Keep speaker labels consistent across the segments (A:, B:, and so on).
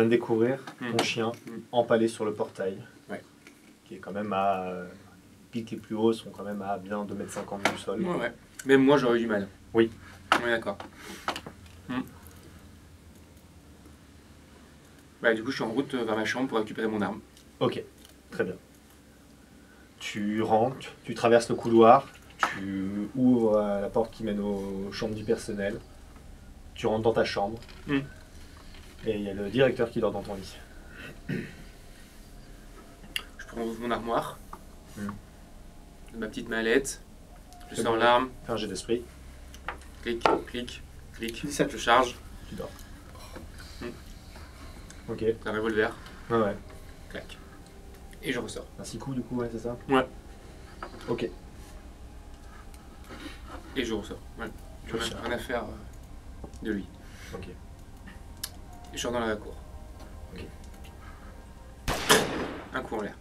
A: viens de découvrir ton chien empalé sur le portail, qui est quand même à... les pics les plus hauts sont quand même à bien 2,50 m du sol.
B: Ouais. Même moi, j'aurais eu du mal.
A: Oui.
B: Oui, d'accord. Bah, du coup, je suis en route vers ma chambre pour récupérer mon arme.
A: Ok, très bien. Tu rentres, tu traverses le couloir, tu ouvres la porte qui mène aux chambres du personnel, tu rentres dans ta chambre, et il y a le directeur qui dort dans ton lit.
B: Je prends mon armoire, ma petite mallette, je sors l'arme.
A: Fais un jet d'esprit.
B: Clic, clic, clic.
C: 17.
B: Je charge.
A: Tu dors. Ok.
B: Un revolver.
A: Ouais.
B: Clac. Et je ressors.
A: Un 6 coups du coup, ouais, c'est ça?
B: Ouais.
A: Ok.
B: Et je ressors. Ouais. Je n'ai rien à faire de lui.
A: Ok.
B: Et je sors dans la cour.
A: Ok.
B: Un coup en l'air.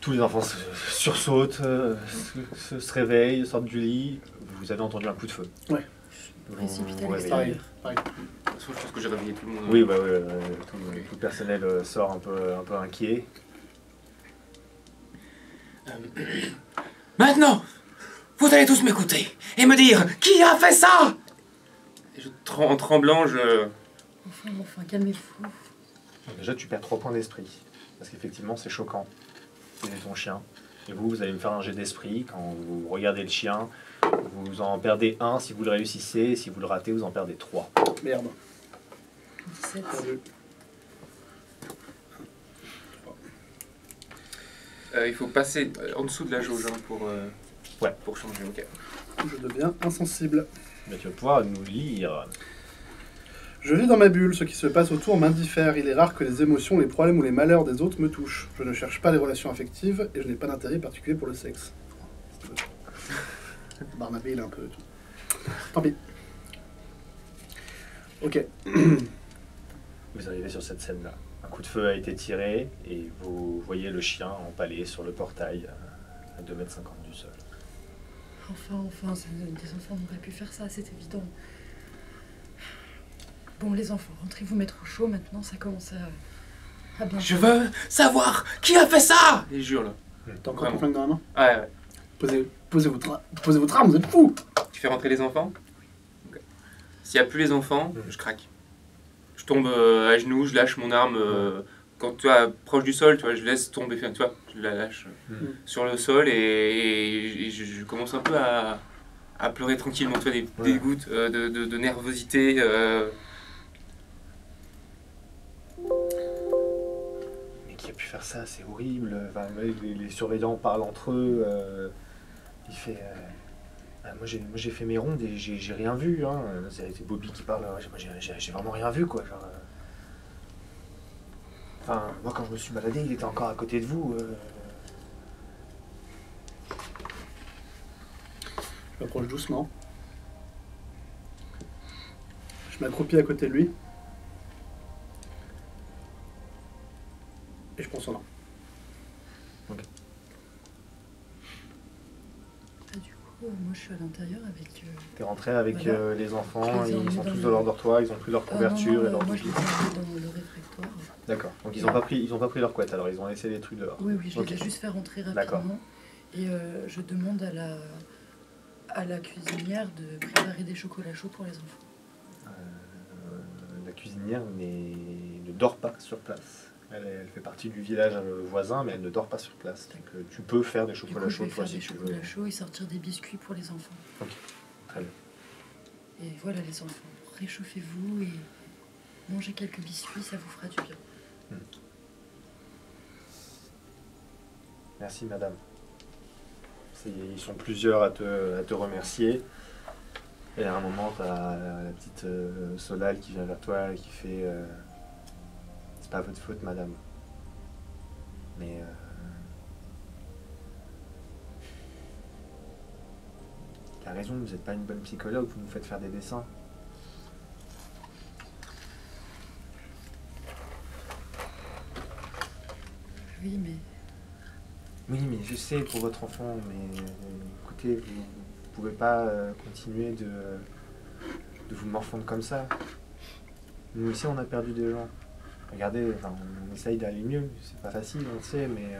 A: Tous les enfants sursautent, se réveillent, sortent du lit. Vous avez entendu un coup de feu.
C: Ouais.
D: Précipité à
A: Ouais,
D: l'extérieur.
C: Pareil.
B: De toute façon, je pense que j'ai réveillé tout le monde.
A: oui, tout le personnel sort un peu inquiet.
B: Maintenant, vous allez tous m'écouter et me dire qui a fait ça. Et en tremblant,
D: Enfin, calmez-vous.
A: Déjà, tu perds 3 points d'esprit. Parce qu'effectivement, c'est choquant. C'est ton chien. Et vous allez me faire un jet d'esprit. Quand vous regardez le chien, vous en perdez 1 si vous le réussissez. Et si vous le ratez, vous en perdez 3.
C: Merde.
D: 17.
B: il faut passer en dessous de la jauge pour changer. Ok.
C: Je deviens insensible.
A: Mais tu vas pouvoir nous lire.
C: Je vis dans ma bulle, ce qui se passe autour m'indiffère. Il est rare que les émotions, les problèmes ou les malheurs des autres me touchent. Je ne cherche pas les relations affectives et je n'ai pas d'intérêt particulier pour le sexe. Barnabé, il a un peu de tout. Tant pis. Ok.
A: Vous arrivez sur cette scène-là. Un coup de feu a été tiré et vous voyez le chien empalé sur le portail à 2,50 m du sol.
D: Enfin, des enfants n'auraient pu faire ça, c'est évident. Bon, les enfants, rentrez vous mettre au chaud, maintenant ça commence à bien...
B: Je veux savoir qui a fait ça. Et je hurle.
C: T'as encore ton flingue dans la main?
B: Ouais.
C: Posez votre arme, vous êtes fous!
B: Tu fais rentrer les enfants. Okay. S'il n'y a plus les enfants, je craque. Je tombe à genoux, je lâche mon arme. Quand tu es proche du sol, tu vois, je laisse tomber, tu vois, je la lâche sur le sol et je commence un peu à pleurer tranquillement, tu vois, des gouttes de nervosité.
A: Mais qui a pu faire ça? C'est horrible. Enfin, les surveillants parlent entre eux. Il fait... moi j'ai fait mes rondes et j'ai rien vu. Hein. C'est Bobby qui parle. Moi j'ai vraiment rien vu, quoi. Genre, Enfin, moi quand je me suis baladé, il était encore à côté de vous.
C: Je m'approche doucement. Je m'accroupis à côté de lui. Et je prends son arme.
A: Ok.
D: Du coup, moi je suis à l'intérieur avec...
A: T'es rentré avec
D: Voilà.
A: les enfants,
D: Je les ai
A: ils sont
D: emmenés
A: tous
D: dans
A: dans leur dortoir, ils ont pris leur couverture et leur
D: moi je les ai
A: bougie.
D: emmenés dans le réfectoire.
A: D'accord. Donc ils ont pas pris leur couette, alors ils ont laissé les trucs dehors.
D: Oui, je
A: Ok.
D: les ai juste fait rentrer
A: D'accord.
D: rapidement. Et je demande à la cuisinière de préparer des chocolats chauds pour les enfants.
A: La cuisinière ne dort pas sur place. Elle fait partie du village voisin, mais elle ne dort pas sur place. Donc tu peux faire des
D: Du
A: chocolats
D: coup, je
A: chauds
D: vais
A: toi
D: faire
A: si
D: des
A: tu veux.
D: chocolats chauds et sortir des biscuits pour les enfants.
A: Ok, très bien.
D: Et voilà les enfants, réchauffez-vous et mangez quelques biscuits, ça vous fera du bien.
A: Merci madame. Ils sont plusieurs à te remercier. Et à un moment, tu as la petite Solal qui vient vers toi et qui fait c'est pas votre faute madame. Mais t'as raison, vous n'êtes pas une bonne psychologue, vous nous faites faire des dessins.
D: Oui, mais
A: Oui, mais je sais pour votre enfant, mais écoutez, vous pouvez pas continuer de vous morfondre comme ça. Nous aussi, on a perdu des gens. Regardez, enfin, on essaye d'aller mieux. C'est pas facile, on le sait, mais...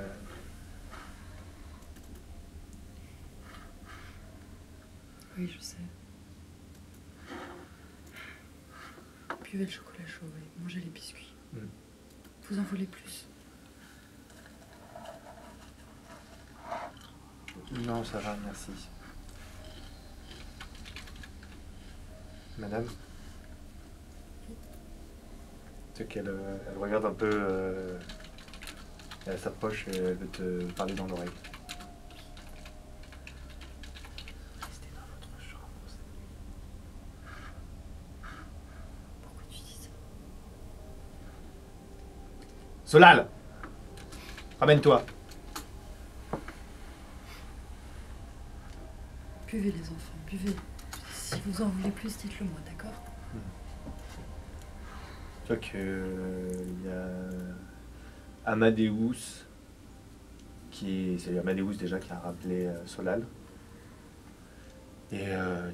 D: Oui, je sais. Buvez le chocolat chaud, oui. Mangez les biscuits. Vous en voulez plus?
A: Non, ça va, merci. Madame? C'est qu'elle elle regarde un peu, elle s'approche et elle veut te parler dans l'oreille. Restez dans votre chambre.
D: Pourquoi tu dis ça?
A: Solal! Ramène-toi!
D: Buvez les enfants, buvez. Si vous en voulez plus, dites-le moi, d'accord?
A: Tu vois qu'il y a Amadeus, c'est Amadeus déjà qui a rappelé Solal. Et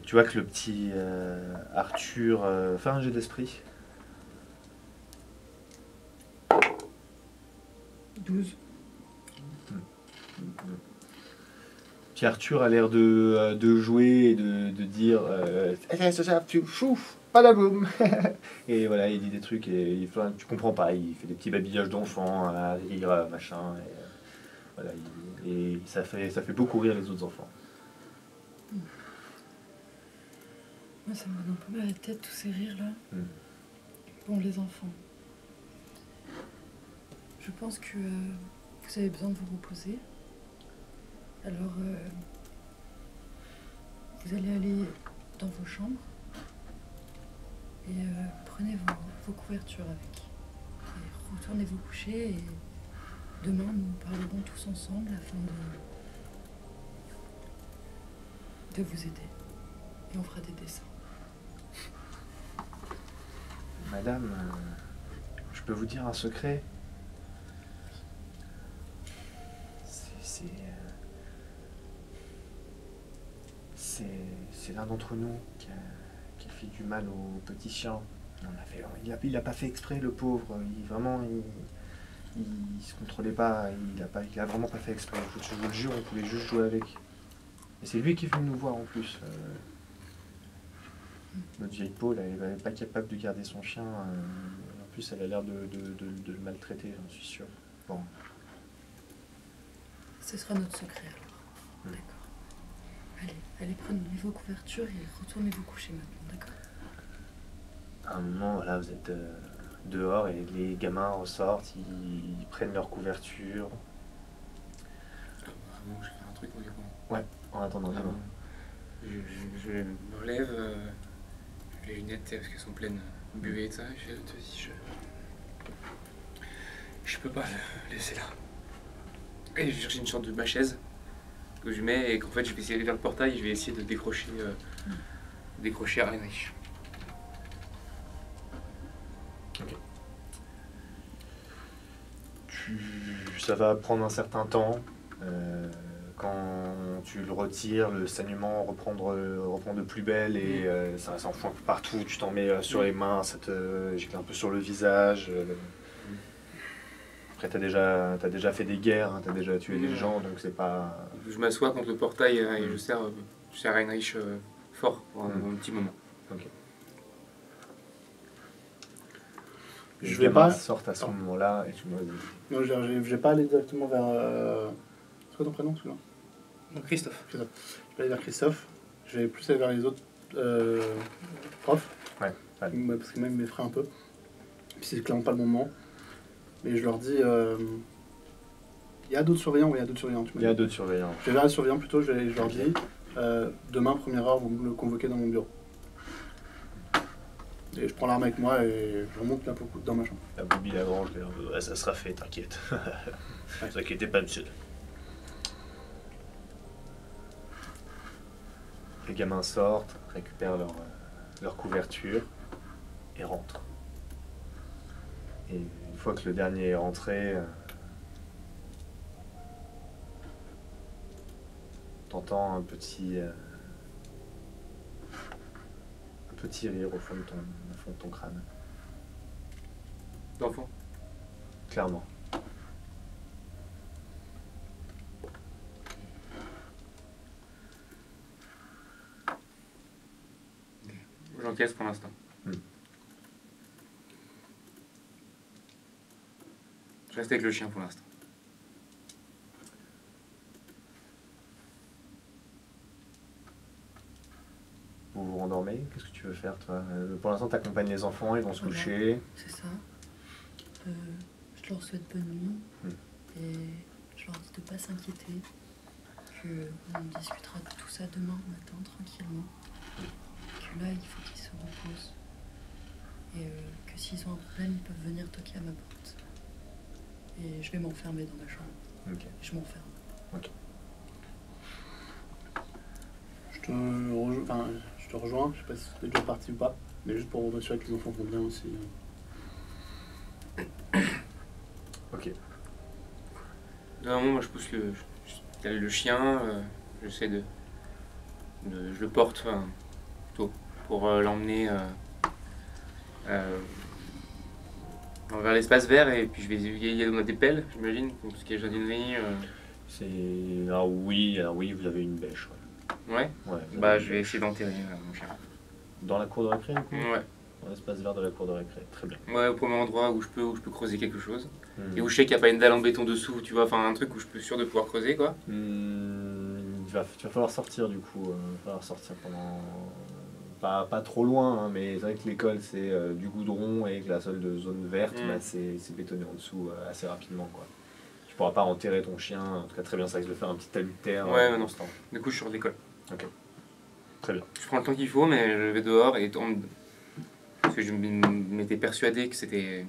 A: tu vois que le petit Arthur fait un jet d'esprit.
D: 12.
A: Puis Arthur a l'air de jouer et de dire tu chouf, padaboum. Et voilà, il dit des trucs et tu comprends pas, il fait des petits babillages d'enfants à rire, machin. Et, voilà, et ça fait beaucoup rire les autres enfants.
D: Moi, ça me donne un peu mal à la tête, tous ces rires-là. Bon, les enfants. Je pense que vous avez besoin de vous reposer. Alors, vous allez aller dans vos chambres et prenez vos couvertures avec. Et retournez vous coucher et demain, nous parlerons tous ensemble afin de vous aider. Et on fera des dessins.
A: Madame, je peux vous dire un secret? C'est l'un d'entre nous qui a fait du mal au petit chien. Il a pas fait exprès, le pauvre. Il se contrôlait pas. Il a vraiment pas fait exprès. Je vous le jure, on pouvait juste jouer avec. Et c'est lui qui est venu nous voir en plus. Notre vieille Paul, elle n'est pas capable de garder son chien. En plus, elle a l'air de le maltraiter, j'en suis sûr. Bon.
D: Ce sera notre secret alors. D'accord. Allez, prenez vos couvertures et retournez vous coucher maintenant, d'accord?
A: À un moment, voilà, vous êtes dehors et les gamins ressortent, ils prennent leur couverture.
B: Vraiment, je vais faire un truc au Gabon.
A: Ouais, en attendant.
B: Je me relève, les lunettes parce qu'elles sont pleines de buée et ça. Je peux pas le laisser là. Et je cherche une sorte de ma chaise que je mets et qu'en fait je vais essayer d'aller vers le portail et je vais essayer de décrocher à Heinrich.
A: Ok. Ça va prendre un certain temps. Quand tu le retires, le saignement reprend de plus belle et ça s'enfoue un peu partout. Tu t'en mets sur les mains, ça te gicle un peu sur le visage. Après, t'as déjà fait des guerres, hein, t'as déjà tué des gens, donc c'est pas...
B: Je m'assois contre le portail et je serre Heinrich fort pour un petit moment.
A: Ok.
C: Je
A: Les
C: vais pas...
A: gamins sortent à ce moment-là et tu me dis...
C: Non, je vais pas aller directement vers... C'est quoi ton prénom, celui-là?
B: Christophe.
C: Je vais pas aller vers Christophe. Je vais plus aller vers les autres profs.
A: Ouais.
C: Parce que même ils m'effraient un peu. Puis c'est clairement pas le moment. Mais je leur dis... Il y a d'autres surveillants, oui, il y a d'autres surveillants.
A: Il y a d'autres surveillants.
C: Je vais vers les surveillants plutôt, je leur dis... demain, première heure, vous me le convoquez dans mon bureau. Et je prends l'arme avec moi et je remonte dans ma chambre.
A: La Bobby Lagrange, ça sera fait, t'inquiète. Ne vous inquiétez pas, monsieur. Les gamins sortent, récupèrent leur couverture et rentrent. Et une fois que le dernier est rentré, t'entends un petit rire au fond de ton crâne.
B: d'enfants.
A: Clairement.
B: J'encaisse pour l'instant. Je reste avec le chien pour l'instant.
A: Vous vous rendormez? Qu'est-ce que tu veux faire, toi? Pour l'instant, tu accompagnes les enfants, ils vont se
D: Voilà.
A: coucher.
D: C'est ça. Je leur souhaite bonne nuit et je leur dis de pas s'inquiéter, qu'on discutera de tout ça demain matin tranquillement. Que là, il faut qu'ils se reposent et que s'ils ont un problème, ils peuvent venir toquer à ma porte. Et je vais m'enfermer dans ma chambre.
A: Ok.
D: Je m'enferme.
C: Je te rejoins, je sais pas si tu es déjà parti ou pas, mais juste pour m'assurer que les enfants vont bien aussi.
A: Ok.
B: D'un moment, moi, je pousse le chien, j'essaie je le porte plutôt pour l'emmener vers l'espace vert, et puis il y a des pelles, j'imagine, pour tout ce qui est jardinerie.
A: Alors oui, vous avez une bêche.
B: Ouais.
A: Ouais, vous
B: Bah,
A: avez
B: je
A: une
B: vais
A: bêche.
B: essayer d'enterrer mon chien.
A: Dans la cour de récré, du coup?
B: Ouais.
A: Dans l'espace vert de la cour de récré. Très bien.
B: Ouais, au premier endroit où je peux creuser quelque chose.
A: Hmm.
B: Et où je sais qu'il n'y a pas une dalle en béton dessous, tu vois, enfin un truc où je suis sûr de pouvoir creuser, quoi.
A: Il va falloir sortir, du coup. Il va falloir sortir pendant... Pas trop loin, hein, mais c'est vrai que l'école, c'est du goudron, et que la seule de zone verte, bah, c'est bétonné en dessous assez rapidement, quoi. Tu pourras pas enterrer ton chien, en tout cas très bien, ça risque de faire un petit talus de terre.
B: Ouais, non.
A: ce temps.
B: Du coup, je sors de l'école.
A: Ok. Très bien.
B: Je prends le temps qu'il faut, mais je vais dehors et parce que je m'étais persuadé que c'était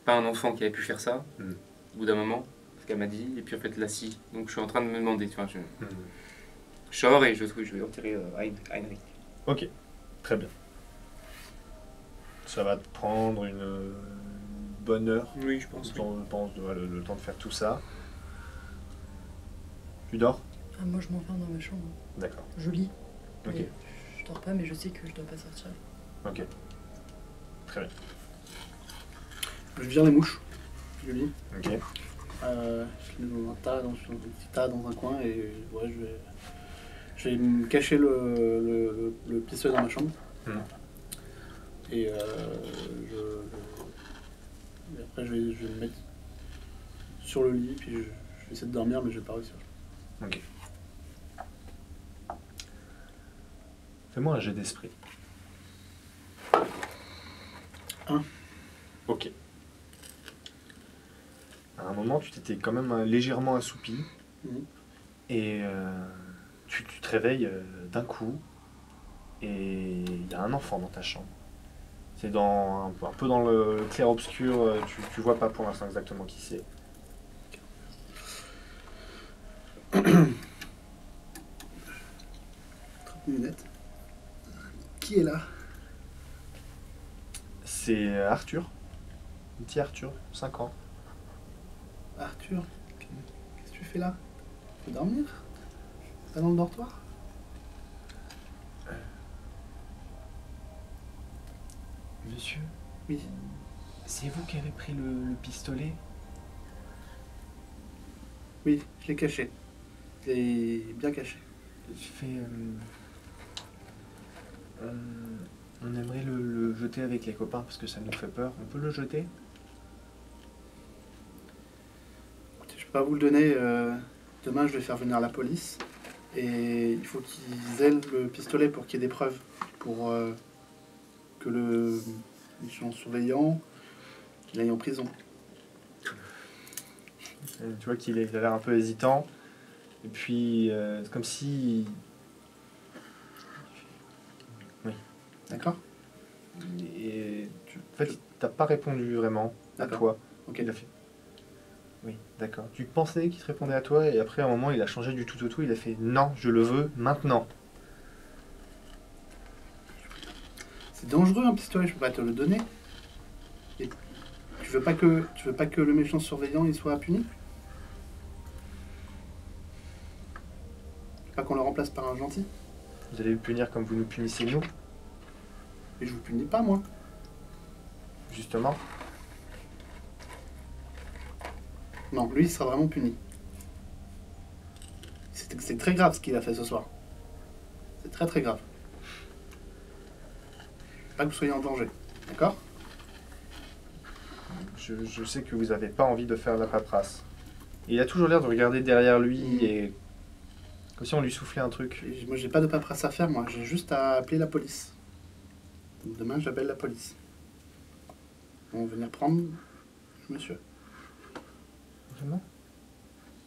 B: pas un enfant qui avait pu faire ça, au bout d'un moment, ce qu'elle m'a dit, et puis en fait là si. Donc je suis en train de me demander, tu vois, je sors et je vais enterrer Heinrich.
A: Ok, très bien. Ça va te prendre une bonne heure,
B: Oui, je pense.
A: je pense, le temps de faire tout ça. Tu dors?
D: Ah, moi, je m'enferme dans ma chambre.
A: D'accord.
D: Je lis.
A: Ok.
D: Mais je dors pas, mais je sais que je dois pas sortir.
A: Ok. Très bien.
C: Je vire les mouches du lit.
A: Ok.
C: Je les mets dans un tas, dans un petit tas dans un coin, et ouais, je vais me cacher le pistolet dans ma chambre. Et, et après je vais me mettre sur le lit, puis je vais essayer de dormir, mais je vais pas réussir.
A: Ok. Fais-moi un jet d'esprit.
C: 1.
A: Ok. À un moment, tu t'étais quand même légèrement assoupi. Et tu te réveilles d'un coup. Et il y a un enfant dans ta chambre. C'est un peu dans le clair-obscur. Tu vois pas pour l'instant exactement qui c'est.
C: Lunettes. Qui est là?
A: C'est Arthur. Petit Arthur, 5 ans.
C: Arthur, qu'est-ce que tu fais là? Tu veux dormir? Pas dans le dortoir?
A: Monsieur,
C: Oui.
A: c'est vous qui avez pris le pistolet?
C: Oui, je l'ai caché. Je l'ai bien caché.
A: On aimerait le jeter avec les copains parce que ça nous fait peur. On peut le jeter?
C: Je peux pas vous le donner. Demain, je vais faire venir la police. Et il faut qu'ils aient le pistolet pour qu'il y ait des preuves. Pour que le méchant surveillant, qu'il aille en prison.
A: Tu vois qu'il a l'air un peu hésitant. Et puis, c'est comme si... Oui.
C: D'accord?
A: Et en fait, il t'a pas répondu vraiment à
C: D'accord.
A: toi.
C: Ok.
A: Il a fait... Oui, d'accord. Tu pensais qu'il te répondait à toi, et après, à un moment, il a changé du tout au tout. Il a fait « Non, je le veux maintenant ».
C: C'est dangereux un pistolet, je peux pas te le donner. Et tu veux pas que le méchant surveillant il soit puni? Tu veux pas qu'on le remplace par un gentil?
A: Vous allez le punir comme vous nous punissez nous,
C: Et je vous punis pas, moi.
A: justement.
C: Non, lui, il sera vraiment puni. C'est très grave ce qu'il a fait ce soir. C'est très très grave. Pas que vous soyez en danger. D'accord?
A: Je sais que vous n'avez pas envie de faire la paperasse. Et il a toujours l'air de regarder derrière lui et... Comme si on lui soufflait un truc.
C: Et moi, j'ai pas de paperasse à faire, moi. J'ai juste à appeler la police. Donc, demain, j'appelle la police. Ils vont venir prendre monsieur.
A: Vraiment?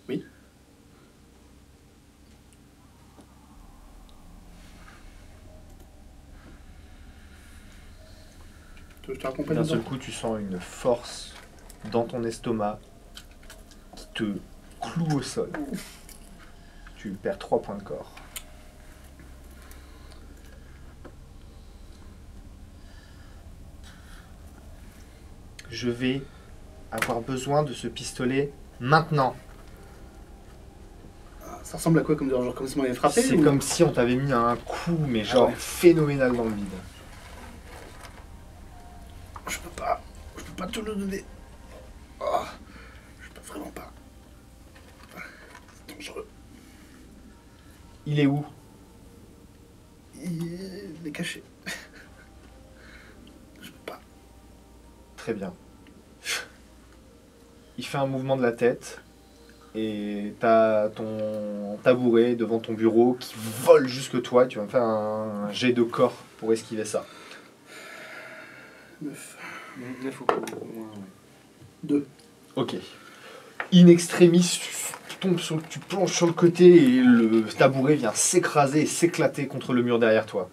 C: Oui. Tu veux que je te raccompagne
A: D'un seul
C: dedans?
A: coup, tu sens une force dans ton estomac qui te cloue au sol. Tu perds 3 points de corps. Je vais avoir besoin de ce pistolet maintenant.
C: Ça ressemble à quoi comme genre comme si on m'avait frappé?
A: C'est
C: ou-
A: comme si on t'avait mis un coup, mais genre
C: ouais.
A: phénoménal dans le vide.
C: Je peux pas te le donner. Oh, je peux vraiment pas. C'est dangereux.
A: Il est où?
C: Il est caché. Je peux pas.
A: Très bien. Il fait un mouvement de la tête et t'as ton tabouret devant ton bureau qui vole jusque toi. Tu vas me faire un jet de corps pour esquiver ça.
C: 9.
B: 9 ou moins, ouais.
C: 2.
A: Ok. In extremis, tu plonges sur le côté et le tabouret vient s'écraser et s'éclater contre le mur derrière toi.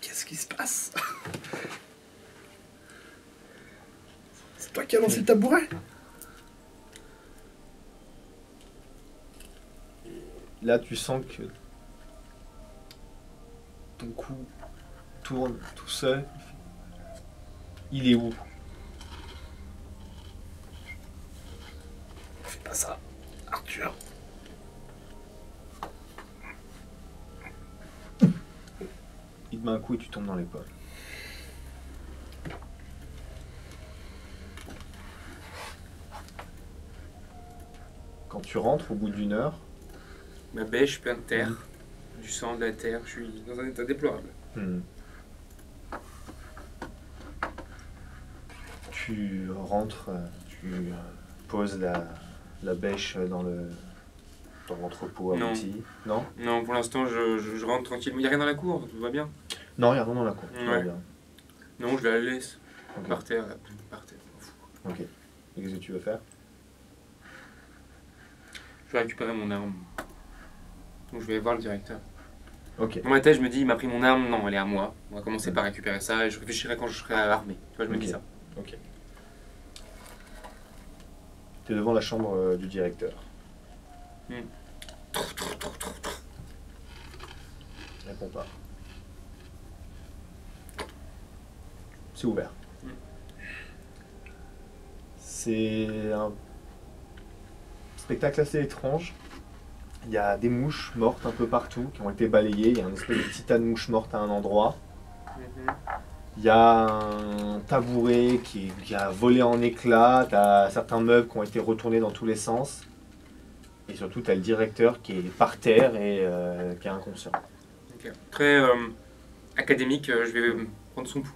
C: Qu'est-ce qui se passe? C'est toi qui as lancé le tabouret?
A: Là, tu sens que ton cou tourne tout seul. Il est où?
C: Fais pas ça, Arthur.
A: Il te met un coup et tu tombes dans l'épaule. Quand tu rentres au bout d'une heure,
B: Ma bêche pleine de terre, du sang, de la terre, je suis dans un état déplorable.
A: Tu rentres, tu poses la bêche dans l'entrepôt
B: Non.
A: abouti. Non?
B: Non, pour l'instant, je rentre tranquillement. Il n'y a rien dans la cour, tout va bien.
A: Non, regarde dans la cour. tout va
B: Ouais.
A: bien.
B: Non, je la laisse
A: Ok.
B: par terre, là, par terre. je m'en fous.
A: Ok. Et qu'est-ce que tu veux faire?
B: Je vais récupérer mon arme. Donc je vais voir le directeur.
A: Ok.
B: Dans ma tête, je me dis, il m'a pris mon arme, non, elle est à moi. On va commencer par récupérer ça et je réfléchirai quand je serai armé. Tu vois, je me
A: Ok.
B: dis ça.
A: Ok. Tu es devant la chambre du directeur. Réponds pas. C'est ouvert. C'est un spectacle assez étrange. Il y a des mouches mortes un peu partout qui ont été balayées. Il y a un espèce de petit tas de mouches mortes à un endroit. Il y a un tabouret qui a volé en éclats. Tu as certains meubles qui ont été retournés dans tous les sens. Et surtout, tu as le directeur qui est par terre et qui est inconscient.
B: Ok. Très académique, je vais prendre son pouls.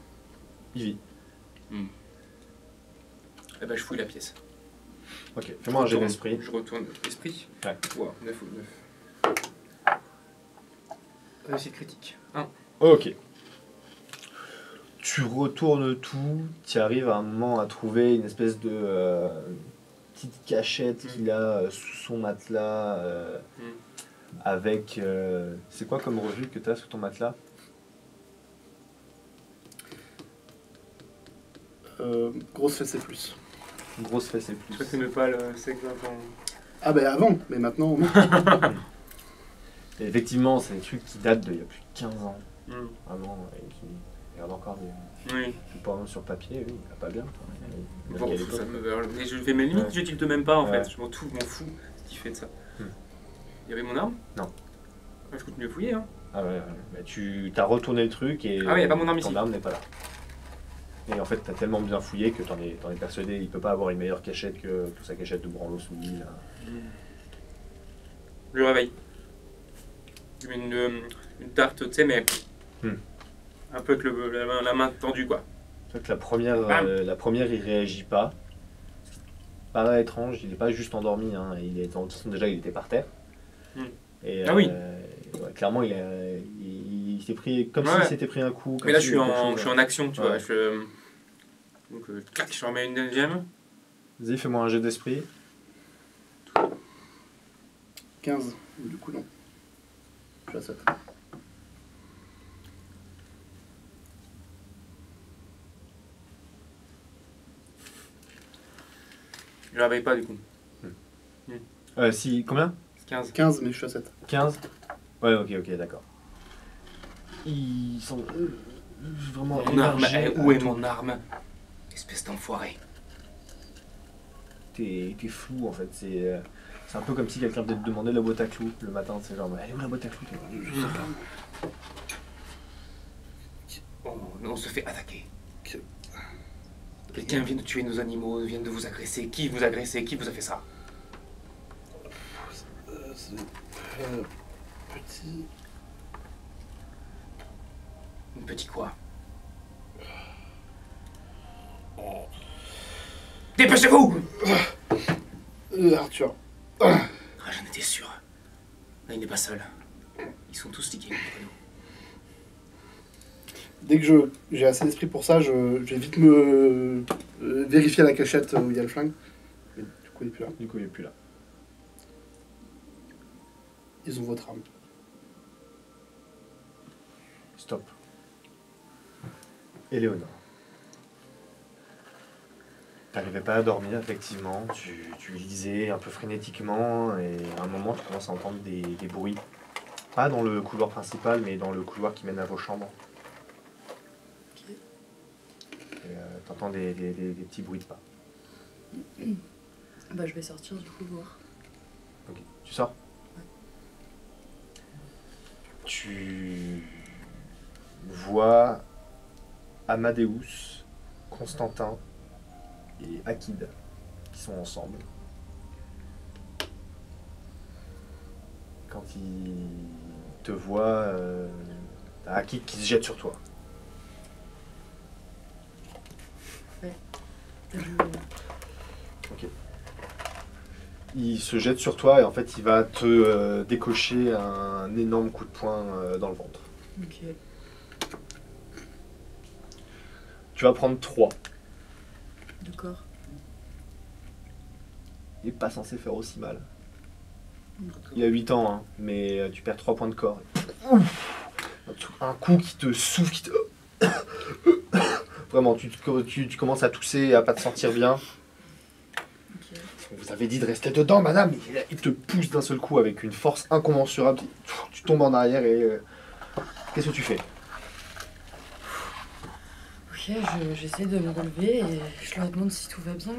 A: Il vit.
B: Eh ben, je fouille la pièce.
A: Ok, fais-moi un jet d'esprit.
B: Je retourne l'esprit.
A: Ouais.
B: Wow, 9 ou 9. Réussite critique. 1.
A: Ok. Tu retournes tout, tu arrives à un moment à trouver une espèce de petite cachette qu'il a sous son matelas avec... c'est quoi comme revue que tu as sous ton matelas?
C: Grosse fesse et plus.
A: Une grosse fesse et
B: Je crois que
A: plus.
B: c'est pas le sexe avant.
C: Ah ben avant, mais maintenant non.
A: Et effectivement, c'est des trucs qui datent d'il y a plus de 15 ans.
B: Mm.
A: Vraiment, et qui regardent encore des
B: Oui.
A: pornos sur papier, oui, il va pas bien. Quoi.
B: Bon,
A: Malgré l'époque.
B: ça me... Mais je fais mes limites,
A: Ouais.
B: je tilte même pas en
A: Ouais.
B: fait. Je m'en fous ce qu'il fait de ça.
A: Hmm.
B: Il y avait mon arme?
A: Non.
B: Ah, je continue à fouiller, hein.
A: Ah ouais, ouais. Mais tu as retourné le truc et
B: Ah ouais, y a pas mon arme
A: ton
B: ici.
A: arme n'est pas là. Et en fait, t'as tellement bien fouillé que t'en es persuadé, il peut pas avoir une meilleure cachette que sa cachette de branlo sous le lit. Là.
B: Je le réveille. Je lui mets une tarte, tu sais, mais un peu avec la main tendue, quoi.
A: En fait, la première, il réagit pas. Paraît étrange, il est pas juste endormi, hein. De toute façon, déjà, il était par terre. Et,
B: ah oui.
A: Ouais, clairement, il s'est pris comme s'il s'était pris un coup.
B: Mais là, je suis en action, tu vois. Donc, clac, je remets une deuxième.
A: Vas-y, fais-moi un jet d'esprit.
C: 15. Du coup, non. Je suis à 7.
B: Je le réveille pas, du coup.
A: Si, combien
B: 15.
C: 15, mais je suis à 7.
A: 15 Ouais, ok, d'accord. Ils sont vraiment
B: Mon arme,
A: émergés.
B: où est mon arme? Espèce d'enfoiré.
A: T'es flou en fait, c'est un peu comme si quelqu'un te demandait la boîte à clous le matin, c'est genre, elle est où la boîte à clous? Je sais pas.
B: On se fait attaquer. Quelqu'un vient de tuer nos animaux, vient de vous agresser. Qui vous a agressé? Qui vous a fait ça?
C: Petit...
B: Un petit quoi? Dépêchez-vous!
C: Arthur.
B: Ah, j'en étais sûr. Là, il n'est pas seul. Ils sont tous liqués contre nous.
C: Dès que j'ai assez d'esprit pour ça, je vais vite me vérifier la cachette où il y a le flingue. Mais du coup, il n'est plus là.
A: Du coup, il est plus là.
C: Ils ont votre arme.
A: Stop. Éléonore. T'arrivais pas à dormir, effectivement. Tu lisais un peu frénétiquement et à un moment, tu commences à entendre des bruits. Pas dans le couloir principal, mais dans le couloir qui mène à vos chambres.
D: Ok.
A: Et t'entends des petits bruits de pas.
D: Bah, je vais sortir du coup voir.
A: Ok. Tu sors?
D: Ouais.
A: Tu vois Amadeus, Constantin et Akid qui sont ensemble. Quand ils te voient, t'as Akid qui se jette sur toi.
D: Je...
A: Ok. Il se jette sur toi et en fait il va te décocher un énorme coup de poing dans le ventre.
D: Ok.
A: Tu vas prendre 3.
D: D'accord.
A: Il n'est pas censé faire aussi mal.
D: D'accord.
A: Il a 8 ans, hein, mais tu perds 3 points de corps. Un coup qui te souffle, qui te... Vraiment, tu commences à tousser et à pas te sentir bien.
D: Ok.
A: On vous avait dit de rester dedans, madame. Il te pousse d'un seul coup avec une force incommensurable. Tu tombes en arrière et... Qu'est-ce que tu fais?
D: Ok, j'essaie de me relever et je leur demande si tout va bien.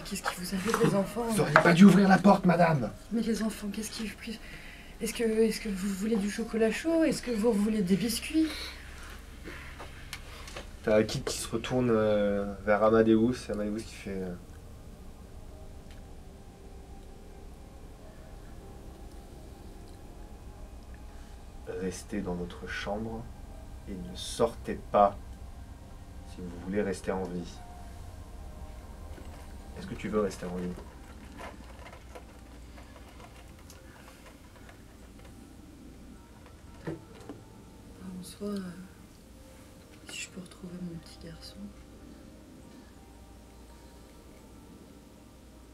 D: Qu'est-ce qui vous arrive, les enfants?
A: Vous n'auriez pas dû ouvrir la porte, madame.
D: Mais les enfants, qu'est-ce qui... Est-ce que vous voulez du chocolat chaud? Est-ce que vous voulez des biscuits?
A: T'as Akid qui se retourne vers Amadeus. Amadeus qui fait... Restez dans votre chambre et ne sortez pas si vous voulez rester en vie. Est-ce que tu veux rester en vie?
D: En soi, si je peux retrouver mon petit garçon,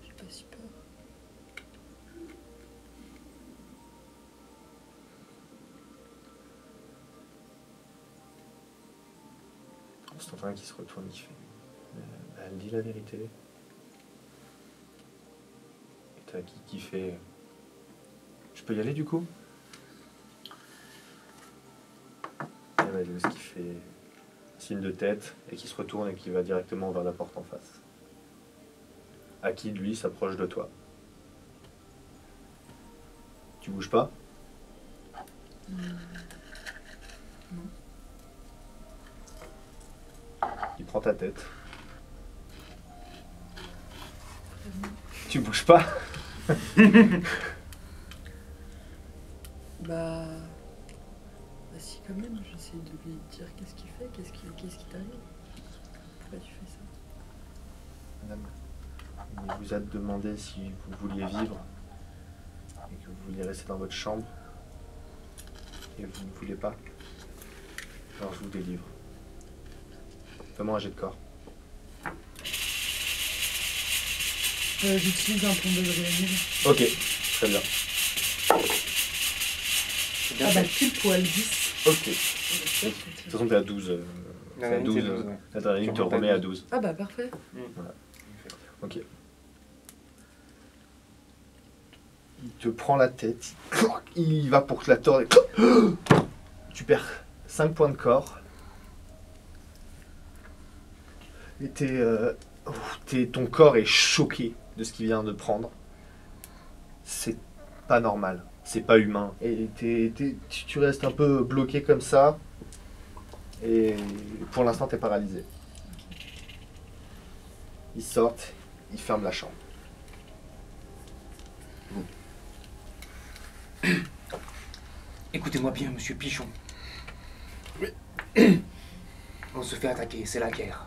D: j'ai pas si peur.
A: Constantin qui se retourne, qui fait... elle dit la vérité. Et t'as qui fait... Je peux y aller du coup? Et Amadeus qui fait signe de tête et qui se retourne et qui va directement vers la porte en face. Akid, lui, s'approche de toi. Tu bouges pas?
D: Non.
A: Il prend ta tête. Tu bouges pas.
D: Bah si quand même, j'essaie de lui dire qu'est-ce qu'il fait, qu'est-ce qui t'arrive. Pourquoi tu fais ça?
A: Madame, il vous a demandé si vous vouliez vivre et que vous vouliez rester dans votre chambre et vous ne voulez pas. Alors je vous délivre. Fais-moi un jet de corps.
D: J'utilise un pompe de réanime.
A: Ok, très bien.
D: Ah bah pile poil 10.
A: Ok. De toute façon, t'es à 12. C'est à 12. L'adrénaline te remet à 12.
D: Ah bah parfait.
A: Voilà. Ok. Il te prend la tête, il va pour te la tordre. Tu perds 5 points de corps. Et ton corps est choqué de ce qu'il vient de prendre. C'est pas normal, c'est pas humain. Et tu restes un peu bloqué comme ça. Et pour l'instant, t'es paralysé. Ils sortent, ils ferment la chambre.
E: Écoutez-moi bien, monsieur Pichon.
C: Oui.
E: On se fait attaquer, c'est la guerre.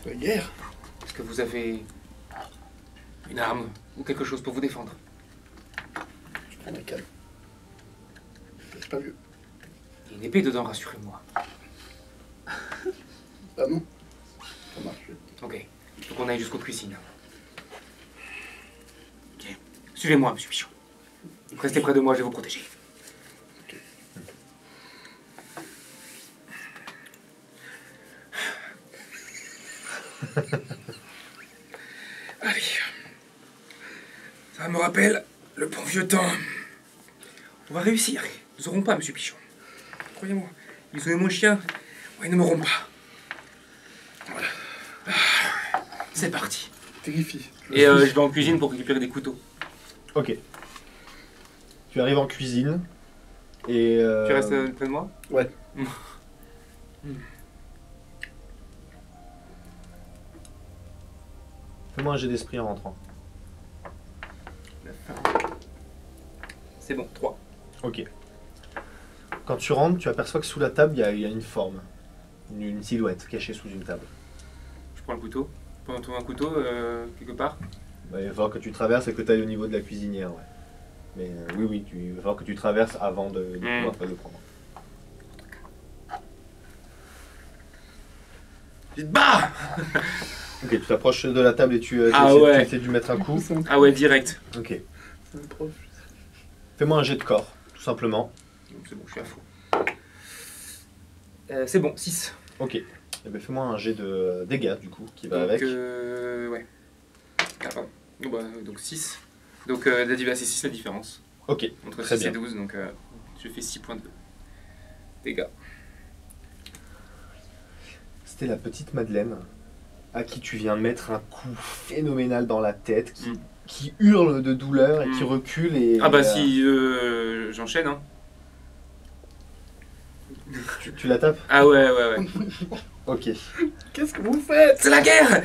C: La guerre.
E: Est-ce que vous avez une arme ou quelque chose pour vous défendre?
C: Je prends ma canne. C'est pas mieux.
E: Il y a une épée dedans, rassurez-moi.
C: Ah non. Ça marche.
E: Ok, il faut qu'on aille jusqu'aux cuisines. Ok. Suivez-moi, monsieur Pichon. Restez près de moi, je vais vous protéger. Allez. Ça me rappelle le bon vieux temps. On va réussir. Nous n'aurons pas, monsieur Pichon. Croyez-moi. Ils ont eu mon chien. Ils ne m'auront pas. Voilà. C'est parti.
C: Terrifie.
B: Et je vais en cuisine pour récupérer des couteaux.
A: Ok. Tu arrives en cuisine. Et.
B: Tu restes près de moi?
C: Ouais.
A: Fais-moi un jet d'esprit en rentrant.
B: C'est bon, 3.
A: Ok. Quand tu rentres, tu aperçois que sous la table, il y a une forme. Une silhouette cachée sous une table.
B: Je prends le couteau. Je peux en trouver un couteau quelque part.
A: Bah, il va falloir que tu traverses et que tu ailles au niveau de la cuisinière. Ouais. Mais oui, il va falloir que tu traverses avant de pouvoir pas le prendre.
B: Vite, bah.
A: Ok, tu t'approches de la table et tu essaies de lui mettre un coup.
B: Ah ouais, direct.
A: Ok.
C: C'est un prof.
A: Fais-moi un jet de corps, tout simplement.
B: C'est bon, je suis à fond. C'est bon, 6.
A: Ok. Eh ben, fais-moi un jet de dégâts, du coup, qui va
B: Donc,
A: avec.
B: ouais. Ah, pardon. Donc 6. Donc c'est 6 la différence.
A: Ok,
B: Entre
A: très
B: 6
A: bien.
B: et 12, donc je fais 6 points de dégâts.
A: C'était la petite Madeleine à qui tu viens mettre un coup phénoménal dans la tête, qui hurle de douleur et qui recule. Et,
B: Ah bah si j'enchaîne, hein.
A: Tu la tapes.
B: Ah ouais.
A: Ok.
C: Qu'est-ce que vous faites?
E: C'est la guerre.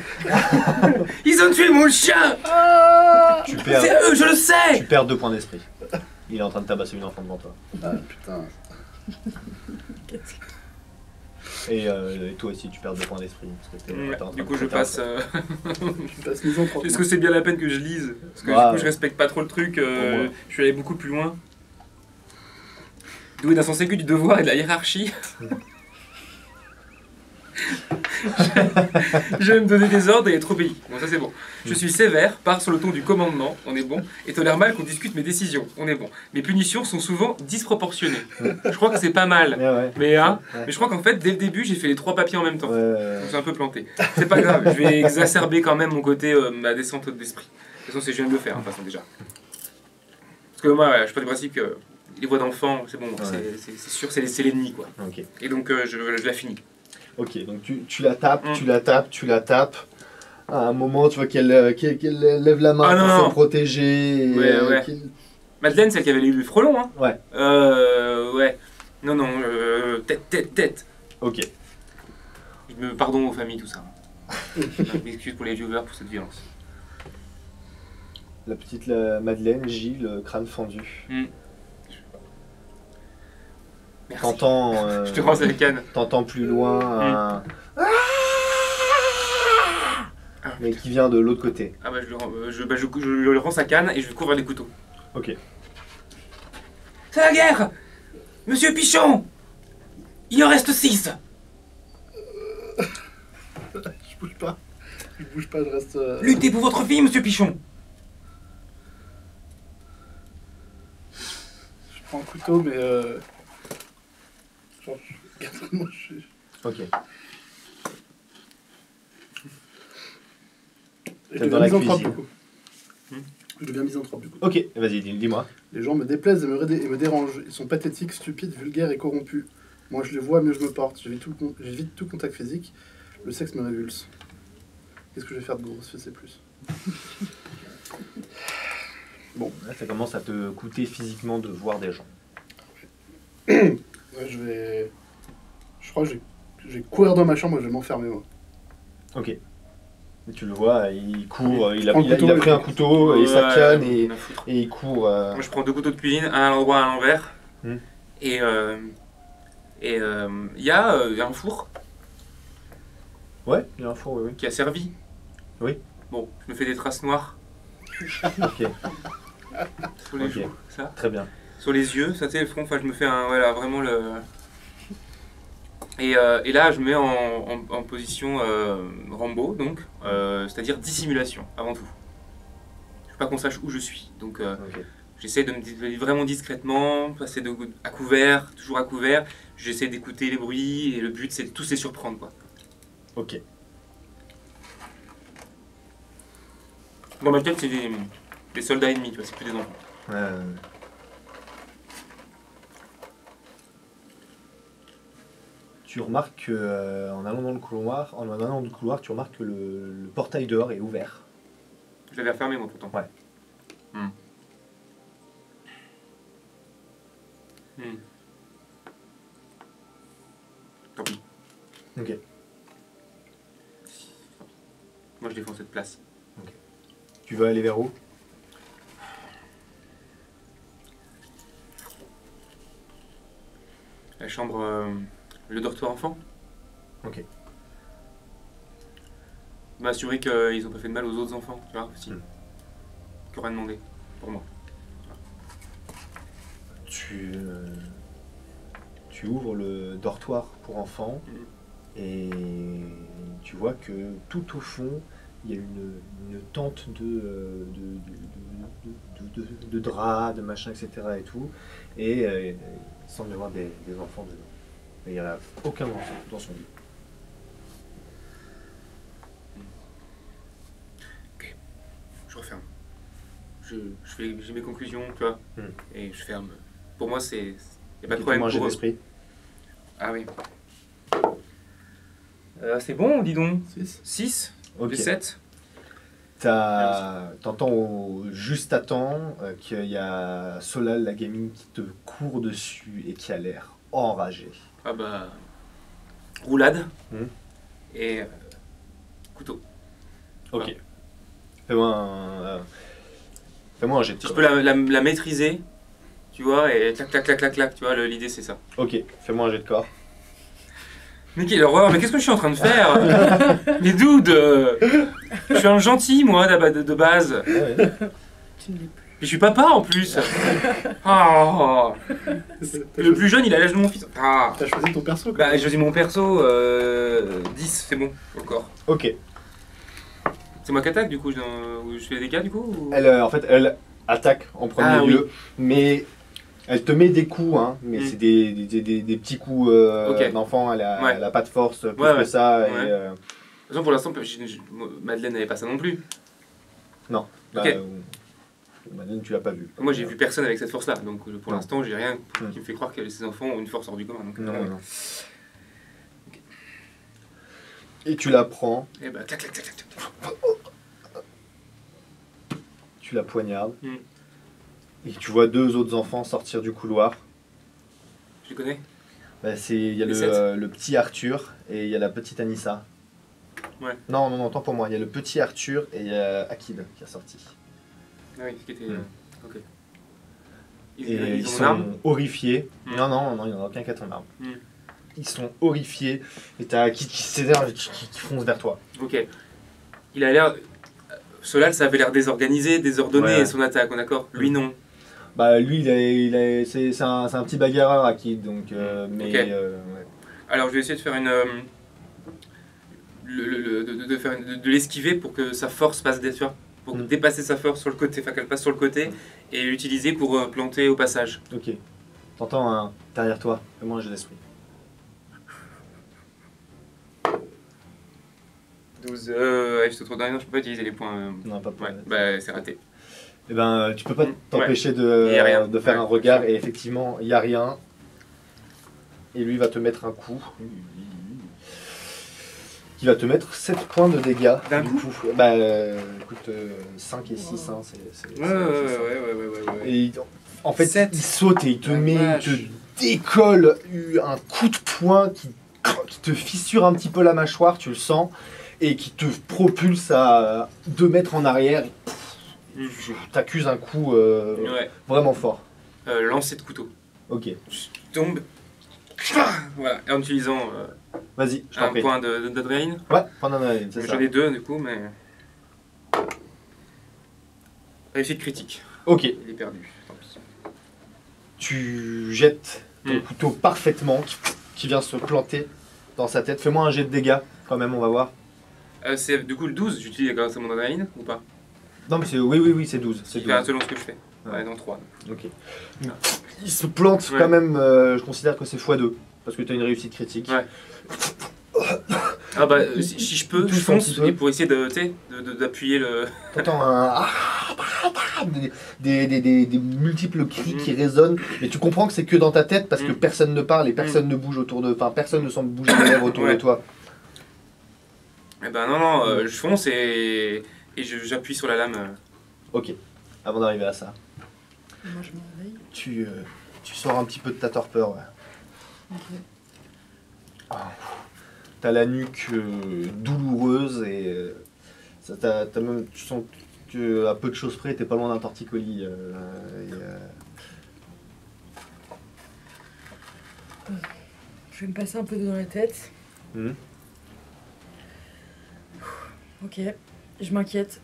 E: Ils ont tué mon chien.
A: Tu perds,
E: C'est eux, je le sais.
A: tu perds 2 points d'esprit. Il est en train de tabasser une enfant devant toi.
C: Ah putain.
A: Et toi aussi, tu perds 2 points d'esprit. Parce que t'es en train
B: Du
A: de
B: coup je
A: péter un
B: passe...
C: Je passe misanthrope.
B: Est-ce que c'est bien la peine que je lise? Parce que
A: Ouais.
B: du coup je respecte pas trop le truc,
A: moi.
B: je suis allé beaucoup plus loin. Doué d'un sens aigu du devoir et de la hiérarchie. Je vais me donner des ordres et être obéi. Bon, ça c'est bon. Je suis sévère, pars sur le ton du commandement, on est bon, et tolère mal qu'on discute mes décisions, on est bon. Mes punitions sont souvent disproportionnées. Je crois que c'est pas mal.
A: Ouais.
B: Mais,
A: Ouais.
B: mais je crois qu'en fait, dès le début, j'ai fait les 3 papiers en même temps.
A: Ouais.
B: Donc c'est un peu planté. C'est pas grave, je vais exacerber quand même mon côté, ma descente d'esprit. De toute façon, c'est je viens de le faire, de toute façon, déjà. Parce que moi, je suis pas du principe que les voix d'enfants, c'est bon, c'est sûr, c'est l'ennemi, quoi.
A: Ok.
B: Et donc, je la finis.
A: Ok, donc tu la tapes, tu la tapes. À un moment, tu vois qu'elle lève la main
B: Ah,
A: pour
B: non.
A: se protéger. Et,
B: Ouais. Madeleine, celle qui avait les frelons, hein.
A: Ouais.
B: Ouais. Non, tête.
A: Ok.
B: Je Pardon aux familles, tout ça. Je m'excuse pour les viewers pour cette violence.
A: La petite Madeleine gît le crâne fendu.
B: Merci.
A: T'entends
B: Je te rends la canne.
A: t'entends plus loin un...
B: Ah,
A: mais qui vient de l'autre côté.
B: Ah bah je le rends sa canne et je cours vers les couteaux.
A: Ok.
E: C'est la guerre! Monsieur Pichon! Il en reste 6!
C: Je bouge pas. Je bouge pas, je reste.
E: Luttez pour votre fille, monsieur Pichon!
C: Je prends un couteau, mais. Genre, moi, je suis.
A: Ok.
C: Je
A: T'es dans
C: deviens
A: la
C: misanthrope
A: cuisine.
C: du coup. Je deviens misanthrope du coup.
A: Ok, vas-y, dis-moi.
C: Les gens me déplaisent et me dérangent. Ils sont pathétiques, stupides, vulgaires et corrompus. Moi je les vois, mieux je me porte. J'évite tout contact physique. Le sexe me révulse. Qu'est-ce que je vais faire de gros c'est plus.
A: Là, ça commence à te coûter physiquement de voir des gens.
C: Ouais, je crois que je vais courir dans ma chambre et je vais m'enfermer moi.
A: Ok. Et tu le vois, il court, il a
C: prend le couteau,
A: pris un couteau et sa
B: Ouais,
A: canne
B: rien à foutre.
A: et il court.
B: Moi je prends 2 couteaux de cuisine, un à l'endroit, un à l'envers.
A: Hmm.
B: Et il y a un four
A: Ouais, il y a un four, oui.
B: qui a servi.
A: Oui.
B: Bon, je me fais des traces noires
A: Ok,
B: sur les
A: Ok.
B: joues, ça.
A: très bien.
B: Sur les yeux, ça tu sais, le front, enfin je me fais un, voilà, vraiment le... Et là je me mets en position Rambo, donc, c'est-à-dire dissimulation, avant tout. Je veux pas qu'on sache où je suis, donc
A: Ok.
B: j'essaie de me vraiment discrètement, passer à couvert, toujours à couvert, j'essaie d'écouter les bruits, et le but c'est de tous les surprendre, quoi.
A: Ok.
B: Dans ma tête c'est des soldats ennemis, tu vois, c'est plus des enfants.
A: Tu remarques que, en allant dans le couloir, tu remarques que le portail dehors est ouvert.
B: Je l'avais refermé moi pourtant.
A: Ouais.
B: Tant pis,
A: Ok.
B: moi je défends cette place.
A: Tu veux aller vers où?
B: La chambre, le dortoir enfant.
A: Ok.
B: M'assurer qu'ils n'ont pas fait de mal aux autres enfants, tu vois, aussi. Qui auraient demandé, pour moi.
A: Tu ouvres le dortoir pour enfants et tu vois que tout au fond, il y a une tente de draps, de machin, etc. et tout. Et il semble y avoir des enfants dedans. Mais il n'y en a aucun enfant dans son lit.
B: Je referme. J'ai mes conclusions, tu vois, et je ferme. Pour moi, il n'y a pas de problème
A: Manger
B: pour eux.
A: d'esprit.
B: Ah oui. C'est bon, dis donc.
C: 6.
B: 6
A: Ok.
B: de 7.
A: T'entends juste à temps qu'il y a Solal, la gamine, qui te court dessus et qui a l'air enragée.
B: Ah bah... Roulade. Et... couteau.
A: Ok.
B: Ouais.
A: Fais-moi un jet de
B: Si je
A: corps.
B: peux la maîtriser, tu vois, et clac, clac, clac, clac, clac, tu vois, l'idée c'est ça.
A: Ok, fais-moi un jet de corps.
B: Mais quelle horreur, mais qu'est-ce que je suis en train de faire? Mais dude, je suis un gentil, moi, de base.
D: Tu ne l'es plus.
B: Et je suis papa en plus. Ah, le plus jeune, il a l'âge de mon fils. Ah.
C: T'as choisi ton perso quoi.
B: Bah, je dis mon perso, 10, c'est bon, encore.
A: Ok.
B: C'est moi qui attaque du coup, où je fais des dégâts du coup ou...
A: En fait, elle attaque en premier
B: Ah,
A: lieu, mais elle te met des coups, hein, mais c'est des petits coups
B: Ok.
A: d'enfant. Elle a,
B: Ouais.
A: elle a pas de force plus
B: Ouais,
A: que
B: ouais.
A: ça.
B: Ouais.
A: Et,
B: De toute façon, pour l'instant, Madeleine n'avait pas ça non plus.
A: non.
B: Ok.
A: Madeleine, tu l'as pas vu.
B: Moi, j'ai vu personne avec cette force-là, donc pour
A: Non.
B: l'instant, j'ai rien qui me fait croire que ces enfants ont une force hors du commun. Donc,
A: Non. Et tu la prends,
B: Et bah, clac, clac, clac, clac, clac.
A: tu la poignardes,
B: Mm.
A: et tu vois deux autres enfants sortir du couloir.
B: Je les connais.
A: Bah, il y a
B: Les sept.
A: le petit Arthur et il y a la petite Anissa.
B: Ouais.
A: Non, non, non, tant pour moi. Il y a le petit Arthur et il y a Akid qui est sorti.
B: Ah oui, qui était. Ok.
A: Et
B: Ils
A: ils
B: ont
A: sont
B: une arme.
A: horrifiés.
B: Mm.
A: Non, non, non, il n'y en a aucun qui a ton arme.
B: Mm.
A: Ils sont horrifiés et t'as Akid qui s'énerve et qui fonce vers toi.
B: Ok. Il a l'air. Solal, ça avait l'air désorganisé, désordonné,
A: Ouais.
B: son attaque, on est d'accord. Lui, non.
A: Bah lui, c'est un petit bagarreur Akid, donc mais
B: Ok.
A: ouais.
B: Alors, je vais essayer de faire une. De l'esquiver pour que sa force passe des, tu vois, pour
A: Mm.
B: dépasser sa force sur le côté, enfin qu'elle passe sur le côté et l'utiliser pour planter au passage.
A: Ok. T'entends un derrière toi. Fais-moi un jeu d'esprit.
B: 12. Ouais, je te trouve. Non, je peux pas utiliser les points.
A: Non, pas pour.
B: Ouais, bah c'est raté.
A: Eh ben, tu peux pas
B: Mm.
A: t'empêcher
B: Il y a rien.
A: de faire
B: Ouais.
A: un regard et effectivement, il y a rien. Et lui va te mettre un coup. Qui va te mettre 7 points de dégâts.
B: D'un
A: du
B: coup
A: Bah, écoute, 5 et 6, hein, c'est ça.
B: Ouais.
A: Et en fait,
B: Sept.
A: il saute et il te
B: La
A: met, il
B: vache.
A: te décolle un coup de poing qui te fissure un petit peu la mâchoire, tu le sens, et qui te propulse à 2 mètres en arrière.
B: Mm.
A: T'accuses un coup
B: Ouais.
A: vraiment fort.
B: Lancer de couteau.
A: Ok,
B: Je tombe. Voilà, en utilisant
A: vas-y, je t'en
B: un
A: prie.
B: point d'adrénaline.
A: Ouais, point d'adrénaline, c'est ça.
B: J'en ai 2 du coup, mais. Réussite critique.
A: Ok,
B: Il est perdu. Tant pis.
A: tu jettes ton
B: Mm.
A: couteau parfaitement qui vient se planter dans sa tête. Fais-moi un jet de dégâts quand même, on va voir.
B: C'est du coup le 12, j'utilise grâce à mon adrénaline ou pas?
A: Non mais oui, c'est 12. C'est
B: C'est faire
A: 12.
B: selon ce que je fais.
A: Ouais.
B: Ouais, dans 3.
A: Ok. Il se plante
B: Ouais.
A: quand même, je considère que c'est x2, parce que tu as une réussite critique.
B: Ouais. Ah bah si je peux,
A: Touche
B: je
A: un
B: fonce
A: petit peu.
B: et pour essayer de, tu sais, d'appuyer le.
A: T'entends des multiples cris qui résonnent, mais tu comprends que c'est que dans ta tête parce que
B: Mm.
A: personne ne parle et personne ne bouge autour de. Enfin, personne ne semble bouger les lèvres autour
B: Ouais.
A: de toi.
B: Eh ben non, je fonce et j'appuie sur la lame.
A: Ok, avant d'arriver à ça,
D: Moi, je me réveille.
A: tu sors un petit peu de ta torpeur. Ouais.
D: Ok.
A: T'as la nuque douloureuse et tu sens que à peu de choses près, t'es pas loin d'un torticolis.
D: Je vais me passer un peu d'eau dans la tête.
A: Mhm.
D: Ok. Je m'inquiète.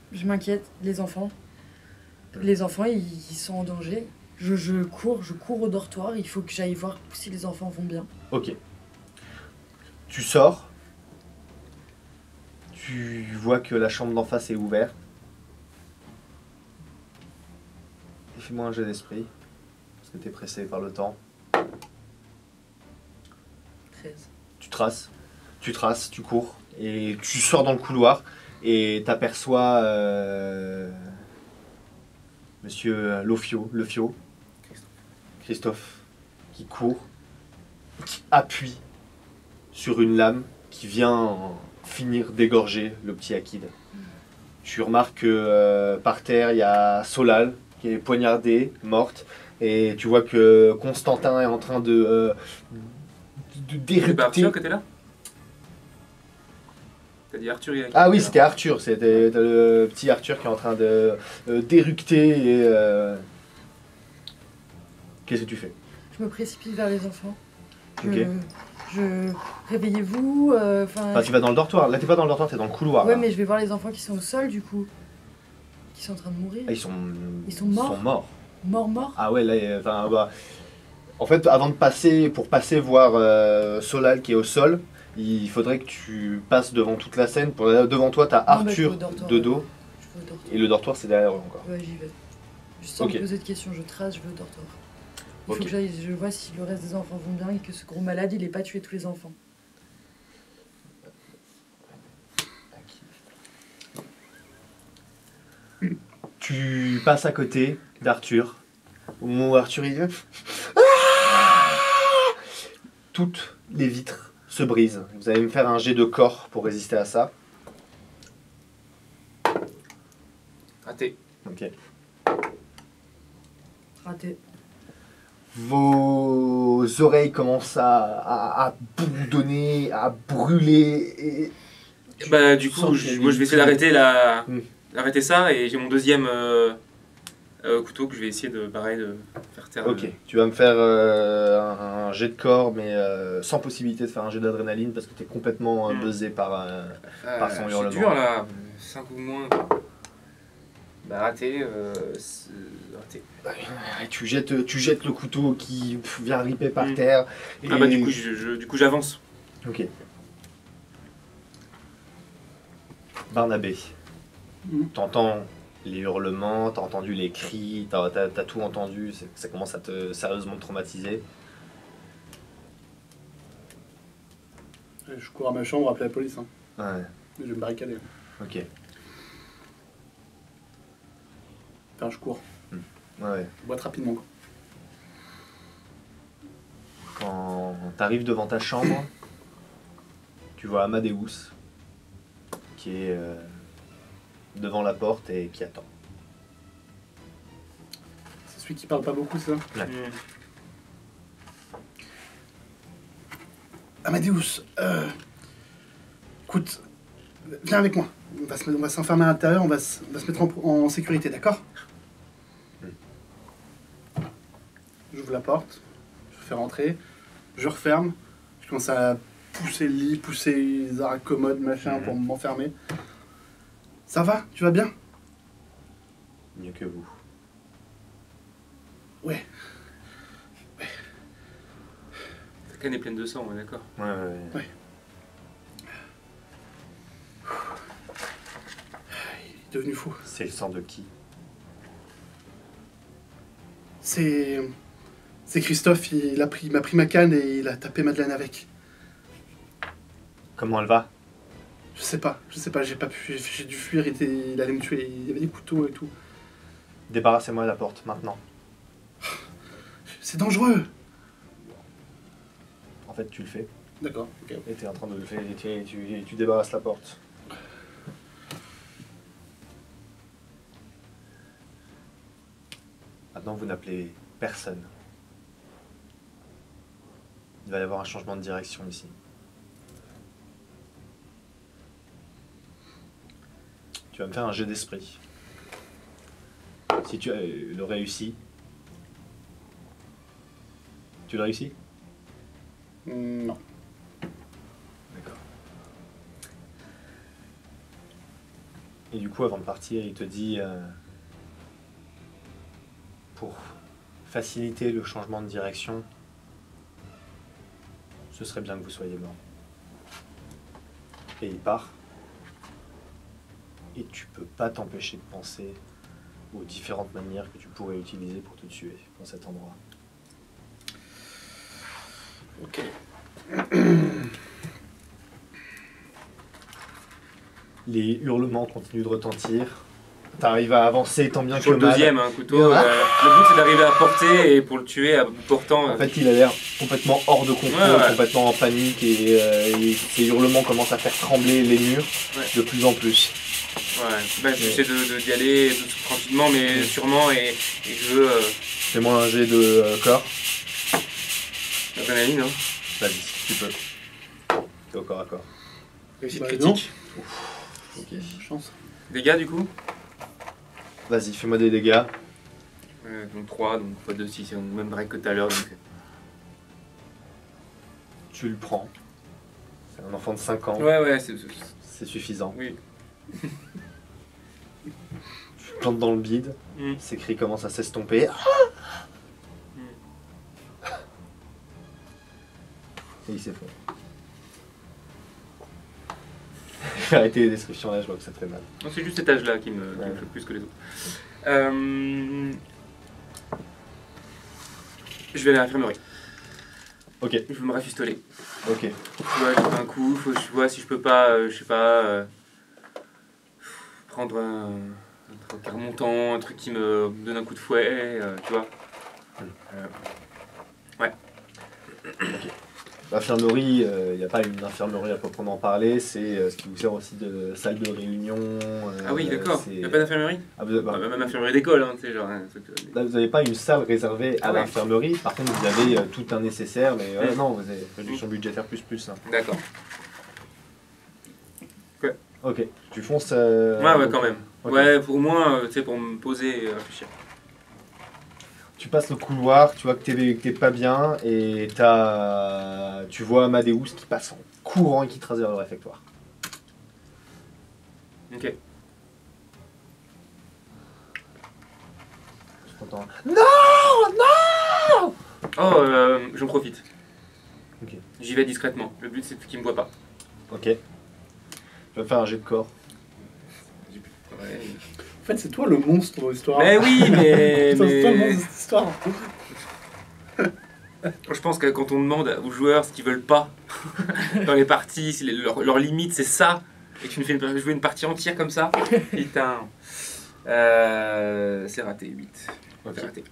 D: Les enfants. Les enfants, ils sont en danger. Je cours au dortoir. Il faut que j'aille voir si les enfants vont bien.
A: Ok. Tu sors. Tu vois que la chambre d'en face est ouverte. Et fais-moi un jet d'esprit. Parce que t'es pressé par le temps.
D: 13.
A: Tu traces, tu cours. Et tu sors dans le couloir. Et t'aperçois Monsieur Le Fio. Christophe. Qui court. Qui appuie sur une lame qui vient finir d'égorger le petit Akid. Tu remarques que par terre, il y a Solal qui est poignardée, morte, et tu vois que Constantin est en train de
B: C'est pas
A: d'éructer.
B: Arthur que t'es là? T'as dit Arthur il y a
A: Ah oui, c'était Arthur, c'était le petit Arthur qui est en train de d'éructer et... Qu'est-ce que tu fais?
D: Je me précipite vers les enfants.
A: Ok.
D: Réveillez-vous.
A: Enfin, tu vas dans le dortoir. Là, t'es pas dans le dortoir, t'es dans le couloir.
D: Ouais,
A: là.
D: mais je vais voir les enfants qui sont au sol du coup. Qui sont en train de mourir.
A: Ah, ils sont
D: morts Morts.
A: Ah ouais, là, enfin, bah, en fait, avant de passer, pour passer voir Solal qui est au sol, il faudrait que tu passes devant toute la scène. Devant toi, t'as
D: Non, mais je vais
A: Arthur
D: au dortoir,
A: de dos,
D: Je vais au dortoir.
A: et le dortoir, c'est derrière eux encore.
D: Ouais, j'y vais. Juste sans
A: Ok.
D: me poser de questions, je trace, je vais au dortoir. Il
A: Ok.
D: faut que j'aille, je vois si le reste des enfants vont bien et que ce gros malade, il ait pas tué tous les enfants.
A: Tu passes à côté d'Arthur. Au moment où Arthur il dit Ah toutes les vitres se brisent. Vous allez me faire un jet de corps pour résister à ça.
B: Raté.
A: Ok.
D: Raté.
A: Vos vos oreilles commencent à bourdonner, à brûler. Et
B: Bah du
A: sens
B: coup,
A: qu'il y a
B: moi
A: des
B: je vais essayer d'arrêter
A: Mm.
B: d'arrêter ça et j'ai mon deuxième couteau que je vais essayer de pareil de faire taire.
A: Ok, tu vas me faire un jet de corps, mais sans possibilité de faire un jet d'adrénaline parce que tu es complètement buzzé par par son hurlement.
B: C'est dur là, 5 ou moins. Bah raté, raté.
A: Et tu jettes le couteau qui vient ripper par terre. Et...
B: Ah bah du coup j'avance.
A: Ok. Barnabé, t'entends les hurlements, t'as entendu les cris, t'as tout entendu, ça commence à te sérieusement traumatiser.
C: Je cours à ma chambre, appeler la police. Hein.
A: Ouais,
C: Je vais me barricader.
A: ok.
C: Enfin, je cours.
A: Ouais.
C: Je boite rapidement. Quoi.
A: Quand t'arrives devant ta chambre, tu vois Amadeus qui est devant la porte et qui attend.
C: C'est celui qui parle pas beaucoup, c'est ça?
A: Ouais.
C: Amadeus, écoute, viens avec moi. On va s'enfermer à l'intérieur, on va se mettre en sécurité, d'accord? J'ouvre la porte, je fais rentrer, je referme, je commence à pousser le lit, pousser les arrêts commodes, machin, pour m'enfermer. Ça va? Tu vas bien?
A: Mieux que vous.
C: Ouais.
B: Ta canne est pleine de sang, on est d'accord.
A: Ouais.
C: Il est devenu fou.
A: C'est le sang de qui?
C: C'est Christophe, il m'a pris ma canne et il a tapé Madeleine avec.
A: Comment elle va?
C: Je sais pas, j'ai pas pu, j'ai dû fuir, il allait me tuer, il y avait des couteaux et tout.
A: Débarrassez-moi de la porte, maintenant.
C: C'est dangereux.
A: En fait, tu le fais.
C: D'accord, ok.
A: Et t'es en train de le faire, et tu débarrasses la porte. Maintenant, vous n'appelez personne. Il va y avoir un changement de direction ici. Tu vas me faire un jet d'esprit. Si tu le réussis, tu le réussis?
C: Non.
A: D'accord. Et du coup, avant de partir, il te dit pour faciliter le changement de direction, ce serait bien que vous soyez mort. Et il part. Et tu peux pas t'empêcher de penser aux différentes manières que tu pourrais utiliser pour te tuer dans cet endroit.
C: Ok.
A: Les hurlements continuent de retentir. T'arrives à avancer tant bien
B: Sur
A: que
B: le
A: mal.
B: deuxième, un couteau. Le but c'est d'arriver à porter et pour le tuer à bout portant.
A: En fait, il a l'air complètement hors de contrôle,
B: Ouais.
A: complètement en panique, et ses hurlements commencent à faire trembler les murs de plus en plus.
B: Ouais, bah, j'essaie d'y aller tranquillement mais sûrement et je veux
A: Fais-moi un jet de corps.
B: l'adrénaline, hein.
A: Vas-y, tu peux. T'es au corps à corps.
B: Réussite
C: Bah,
B: critique.
A: Ok.
C: Chance.
B: Dégâts du coup
A: Vas-y, fais-moi des dégâts.
B: donc 3, donc x2, 6, c'est le même break que tout à l'heure. Donc...
A: Tu le prends. C'est un enfant de 5 ans.
B: Ouais,
A: C'est suffisant.
B: oui.
A: Tu te plantes dans le bide. Ses cris commencent à s'estomper. Et il s'effondre. Je vais arrêter les descriptions là, je vois que ça te fait mal.
B: Non, c'est juste cet âge-là qui me fait plus que les autres. Je vais à l'infirmerie.
A: Ok,
B: Je veux me rafistoler.
A: ok.
B: Tu vois, je fais un coup, faut que je vois si je peux pas, je sais pas, prendre un truc remontant, un truc qui me donne un coup de fouet, tu vois. Ouais.
A: L'infirmerie, il n'y a pas une infirmerie à proprement parler, c'est ce qui vous sert aussi de salle de réunion.
B: Ah oui, d'accord. Il n'y a pas d'infirmerie même infirmerie d'école, hein, tu sais, genre un truc.
A: Là, vous n'avez pas une salle réservée à
B: Ah ouais.
A: l'infirmerie, par contre vous avez tout un nécessaire, mais
B: Mm.
A: non, vous avez réduction budgétaire plus. Hein.
B: D'accord.
A: Ok, tu fonces.
B: Ouais, quand même.
A: Ok.
B: Ouais, au moins, tu sais, pour me poser et réfléchir.
A: Tu passes le couloir, tu vois que t'es pas bien, et tu vois Amadeus qui passe en courant et qui trace vers le réfectoire.
B: Ok.
A: Tu t'entends.
B: Oh, j'en profite.
A: Ok.
B: J'y vais discrètement. Le but, c'est qu'il me voit pas.
A: Ok. Tu vas faire un jet de corps.
B: Ouais.
C: En fait, c'est toi le monstre dans l'histoire.
B: Mais oui, mais.
C: Putain, c'est toi le monstre de cette histoire.
B: Je pense que quand on demande aux joueurs ce qu'ils veulent pas dans les parties, si leur limite c'est ça, et que tu me fais jouer une partie entière comme ça, putain. C'est raté, 8.
A: Ok.
B: C'est raté.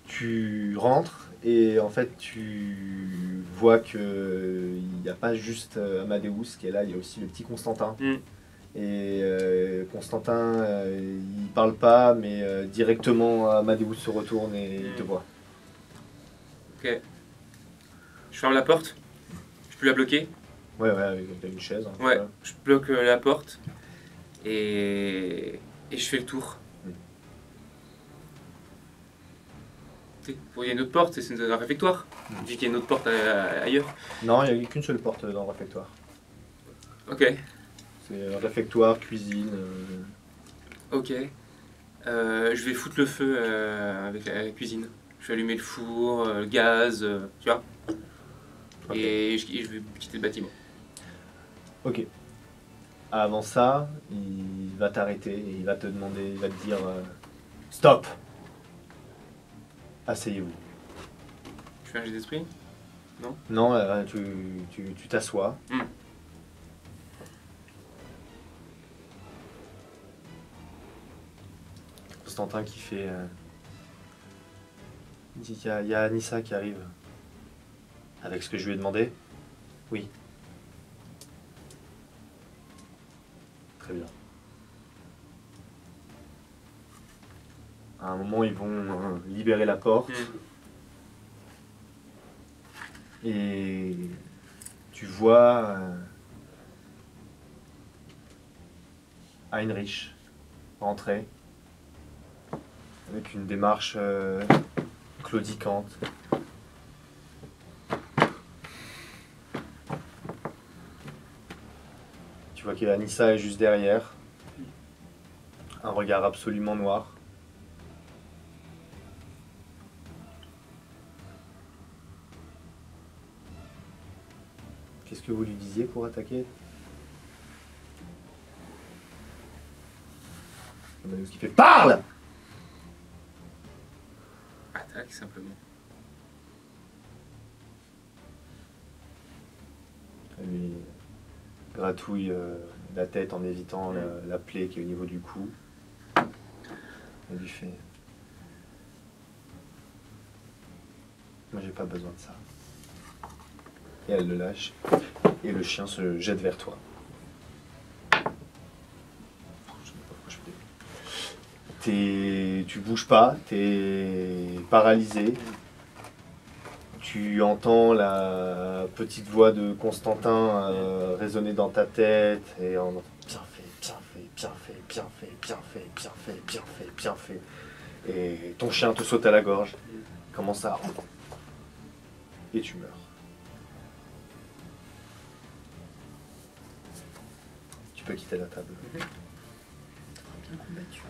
A: Tu rentres et en fait tu vois que il n'y a pas juste Amadeus qui est là, il y a aussi le petit Constantin.
B: Mm.
A: Et Constantin, il parle pas, mais directement Amadeus se retourne et il te voit.
B: Ok. Je ferme la porte. Je peux la bloquer.
A: Ouais, avec une chaise. Hein,
B: Ouais,
A: voilà.
B: je bloque la porte et je fais le tour. Tu sais, il y a une autre porte, c'est un réfectoire. Vu qu'il y a une autre porte ailleurs.
A: Non, il n'y a qu'une seule porte dans le réfectoire.
B: Ok,
A: C'est réfectoire, cuisine.
B: ok. Je vais foutre le feu avec la cuisine. Je vais allumer le four, le gaz, tu vois.
A: Ok.
B: Et je vais quitter le bâtiment.
A: Ok. Avant ça, il va t'arrêter et il va te demander, il va te dire stop. Asseyez-vous.
B: Je fais un jet d'esprit.
A: Non, tu t'assois.
B: Mm.
A: Constantin qui fait. Il dit qu'il y a Anissa qui arrive. Avec ce que je lui ai demandé. Oui. Très bien. À un moment, ils vont libérer la porte. Et tu vois Heinrich rentrer avec une démarche claudicante. Tu vois qu'Anissa est juste derrière, un regard absolument noir. Qu'est-ce que vous lui disiez pour attaquer? Amadeus qui fait PARLE!
B: Attaque simplement.
A: Elle lui gratouille la tête en évitant la plaie qui est au niveau du cou. Elle lui fait: moi j'ai pas besoin de ça. Et elle le lâche. Et le chien se jette vers toi. Je sais pas pourquoi je fais. Tu bouges pas, t'es paralysé. Tu entends la petite voix de Constantin résonner dans ta tête et en bien fait, bien fait, bien fait, bien fait, bien fait, bien fait, bien fait, bien fait. Et ton chien te saute à la gorge, commence à... et tu meurs. Tu peux quitter la table.
D: Bien combattu.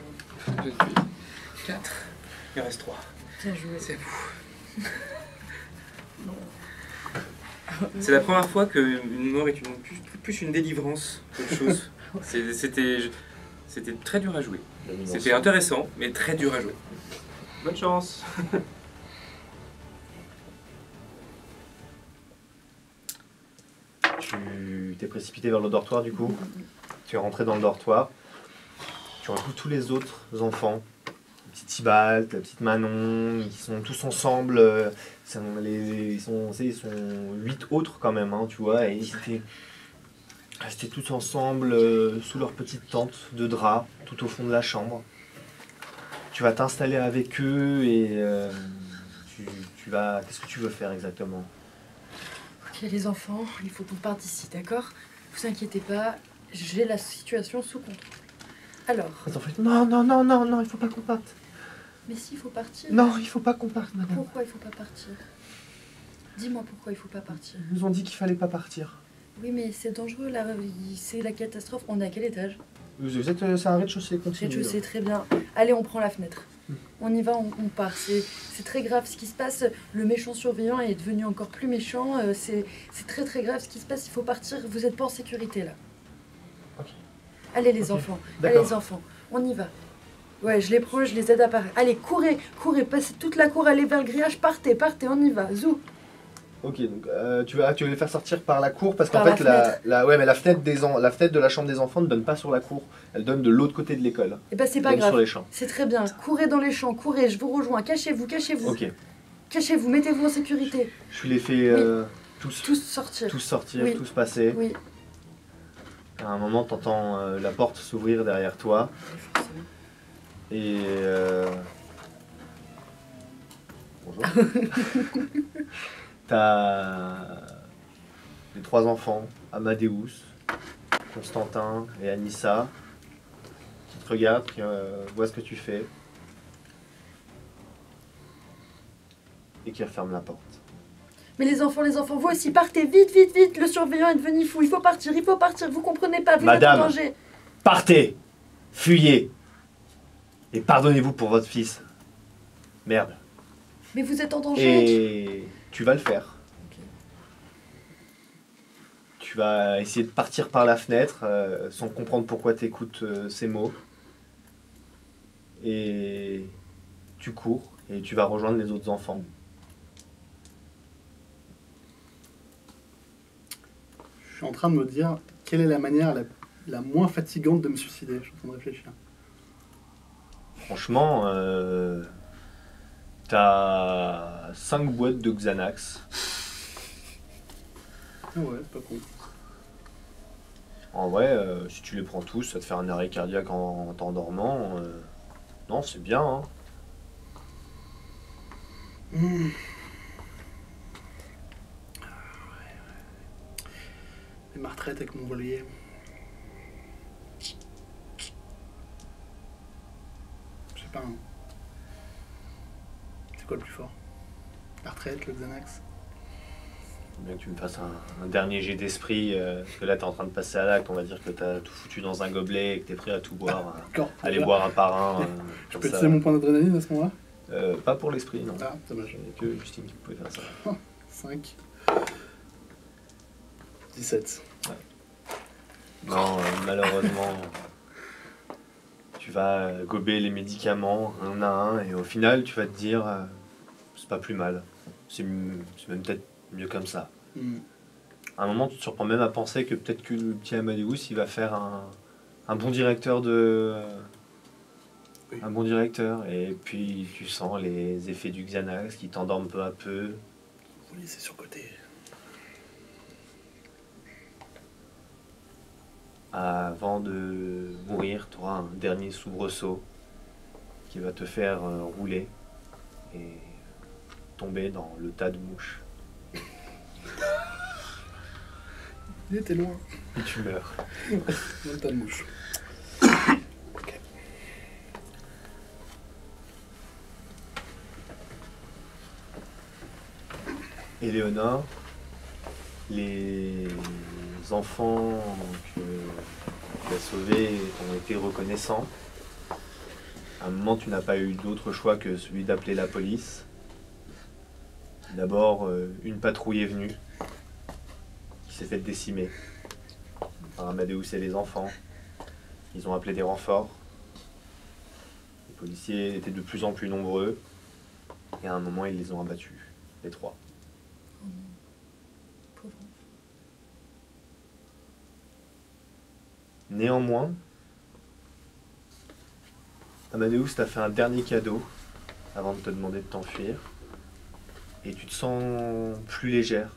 E: J'ai tué 4. Il reste 3.
D: Bien joué.
E: C'est fou.
B: C'est la première fois qu'une mort est plus une délivrance qu'autre chose. C'était très dur à jouer. C'était intéressant, mais très dur à jouer. Bonne chance.
A: Tu t'es précipité vers le dortoir du coup. Tu es rentré dans le dortoir. Tu retrouves tous les autres enfants petit Tybalt, la petite Manon, ils sont tous ensemble. Ils sont 8 autres quand même, hein, tu vois, et ils étaient restés tous ensemble sous leur petite tente de drap, tout au fond de la chambre. Tu vas t'installer avec eux et tu vas... Qu'est-ce que tu veux faire exactement?
D: Ok, les enfants, il faut qu'on parte d'ici, d'accord? Vous inquiétez pas, j'ai la situation sous contrôle. Alors,
A: Les enfants, non, non, non, non, non, il faut pas qu'on parte.
D: mais s'il faut partir,
A: Non, il faut pas qu'on parte, madame.
D: pourquoi il faut pas partir? Dis-moi pourquoi il faut pas partir.
A: Ils nous ont dit qu'il fallait pas partir.
D: Oui, mais c'est dangereux, là, c'est la catastrophe. On est à quel étage?
A: Vous êtes, c'est un rez-de-chaussée, continue.
D: Je sais très bien. Allez, on prend la fenêtre. On y va, on part. C'est très grave ce qui se passe. Le méchant surveillant est devenu encore plus méchant. C'est très très grave ce qui se passe. Il faut partir. Vous n'êtes pas en sécurité là.
A: Ok.
D: Allez les
A: Ok.
D: enfants.
A: D'accord.
D: Allez les enfants. On y va. Ouais, je les prends, je les aide à partir. Allez, courez, courez, passez toute la cour, allez vers le grillage. Partez, partez, on y va. Zou.
A: Ok, donc tu veux les faire sortir par la cour parce qu'en
D: Par
A: fait
D: la
A: ouais, mais la fenêtre la fenêtre de la chambre des enfants ne donne pas sur la cour, elle donne de l'autre côté de l'école.
D: Et bah c'est
A: Elle
D: pas
A: donne
D: grave.
A: sur les champs.
D: C'est très bien. Courez dans les champs, courez, je vous rejoins. Cachez-vous, cachez-vous.
A: Ok,
D: Cachez-vous, mettez-vous en sécurité.
A: je les fais
D: Oui.
A: tous
D: Tous sortir.
A: sortir,
D: Oui.
A: tous passer.
D: Oui.
A: À un moment, t'entends la porte s'ouvrir derrière toi et bonjour. T'as les 3 enfants, Amadeus, Constantin et Anissa, qui te regardent, qui voient ce que tu fais et qui referment la porte.
D: Mais les enfants, vous aussi, partez, vite, vite, vite. Le surveillant est devenu fou. Il faut partir, vous comprenez pas, vous
A: Madame.
D: êtes en danger.
A: Partez! Fuyez! Et pardonnez-vous pour votre fils. Merde.
D: Mais vous êtes en danger.
A: Et tu vas le faire.
D: Ok.
A: Tu vas essayer de partir par la fenêtre sans comprendre pourquoi tu écoutes ces mots. Et tu cours et tu vas rejoindre les autres enfants.
C: Je suis en train de me dire quelle est la manière la moins fatigante de me suicider. Je suis en train de réfléchir.
A: Franchement, t'as 5 boîtes de Xanax.
C: Ah ouais, pas con.
A: En vrai, si tu les prends tous, ça te fait un arrêt cardiaque en t'endormant. Non, c'est bien, hein.
C: Et ma retraite avec mon voilier. Je sais pas. Hein. C'est quoi le plus fort? La retraite, le Xanax?
A: Faut bien que tu me fasses un dernier jet d'esprit, parce que là t'es en train de passer à l'acte, on va dire que t'as tout foutu dans un gobelet et que t'es prêt à tout boire,
C: D'accord.
A: aller boire un par un.
C: Je
A: comme
C: peux
A: ça.
C: utiliser mon point d'adrénaline à ce moment-là?
A: Pas pour l'esprit, non.
C: Ah, dommage.
A: Il n'y a que Justine qui pouvait faire ça.
C: 5. 17.
A: Non, malheureusement, tu vas gober les médicaments un à un et au final tu vas te dire c'est pas plus mal. C'est même peut-être mieux comme ça. À un moment, tu te surprends même à penser que peut-être que le petit Amadeus, il va faire un bon directeur
C: Oui.
A: un bon directeur. Et puis, tu sens les effets du Xanax qui t'endorment peu à peu.
C: Vous laissez sur côté.
A: Avant de mourir, tu auras un dernier soubresaut qui va te faire rouler et tomber dans le tas de mouches.
C: Il était loin.
A: Et tu meurs.
C: Dans le tas de mouches.
A: Éléonore, les enfants que tu as sauvés ont été reconnaissants. À un moment, tu n'as pas eu d'autre choix que celui d'appeler la police. D'abord, une patrouille est venue, qui s'est fait décimer par Amadeus et les enfants. Ils ont appelé des renforts. Les policiers étaient de plus en plus nombreux. Et à un moment, ils les ont abattus, les 3.
D: Pauvre.
A: Néanmoins, Amadeus t'a fait un dernier cadeau avant de te demander de t'enfuir. Et tu te sens plus légère.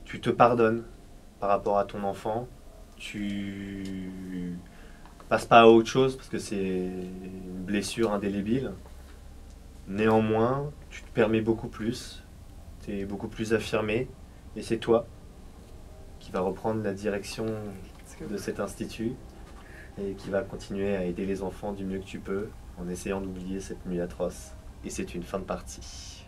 A: Tu te pardonnes par rapport à ton enfant. Tu passes pas à autre chose parce que c'est une blessure indélébile. Néanmoins, tu te permets beaucoup plus. Tu es beaucoup plus affirmé. Et c'est toi qui va reprendre la direction de cet institut et qui va continuer à aider les enfants du mieux que tu peux en essayant d'oublier cette nuit atroce. Et c'est une fin de partie.